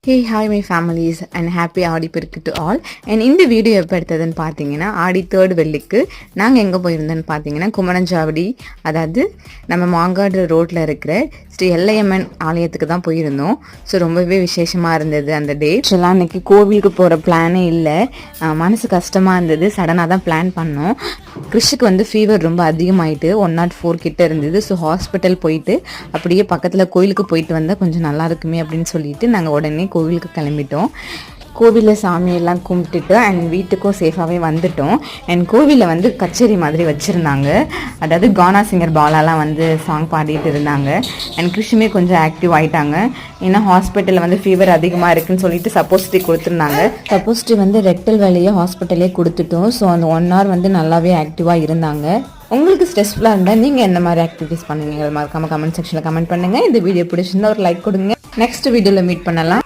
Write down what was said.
Hey, hi my families and happy Aadi Perukku to all. And இந்த video எப்போ எடுத்ததுன்னு பார்த்தீங்கன்னா ஆடி 3rd வெள்ளிக்கு நாங்கள் எங்கே போயிருந்தோன்னு பார்த்தீங்கன்னா குமரஞ்சாவடி, அதாவது நம்ம மாங்காடு ரோட்டில் இருக்கிற ஸ்ரீ எல்லையம்மன் ஆலயத்துக்கு தான் போயிருந்தோம். ஸோ ரொம்பவே விசேஷமாக இருந்தது அந்த டே. ஆக்சுவலாக அன்றைக்கி கோவிலுக்கு போகிற பிளானே இல்லை, மனசு கஷ்டமாக இருந்தது. சடனாக தான் பிளான் பண்ணோம். கிறிஷுக்கு வந்து ஃபீவர் ரொம்ப அதிகமாகிட்டு 104 கிட்ட இருந்தது. ஸோ ஹாஸ்பிட்டல் போயிட்டு அப்படியே பக்கத்தில் கோயிலுக்கு போயிட்டு வந்தால் கொஞ்சம் நல்லா இருக்குமே அப்படின்னு சொல்லிட்டு நாங்கள் உடனே கோவிலுக்கு கிளம்பிட்டோம். கோவிலில் சாமியெல்லாம் கும்பிட்டுட்டு அண்ட் வீட்டுக்கும் சேஃபாகவே வந்துட்டோம். அண்ட் கோவிலில் வந்து கச்சேரி மாதிரி வச்சுருந்தாங்க, அதாவது கானா சிங்கர் பாலாலாம் வந்து சாங் பாடிட்டு இருந்தாங்க. அண்ட் கிருஷ்ணுமே கொஞ்சம் ஆக்டிவ் ஆகிட்டாங்க. ஏன்னா ஹாஸ்பிட்டலில் வந்து ஃபீவர் அதிகமாக இருக்குதுன்னு சொல்லிட்டு சப்போசிட்டி கொடுத்துருந்தாங்க. சப்போசிட்டி வந்து ரெக்டல் வேலையை ஹாஸ்பிட்டலே கொடுத்துட்டோம். ஸோ அந்த 1 hour வந்து நல்லாவே ஆக்டிவாக இருந்தாங்க. உங்களுக்கு ஸ்ட்ரெஸ்ஃபுல்லாக இருந்தால் நீங்கள் எந்த மாதிரி ஆக்டிவிட்டீஸ் பண்ணுவீங்க மறக்காமல் கமெண்ட் செக்ஷனில் கமெண்ட் பண்ணுங்கள். இந்த வீடியோ பிடிச்சிருந்தா ஒரு லைக் கொடுங்க. நெக்ஸ்ட் வீடியோவில் மீட் பண்ணலாம்.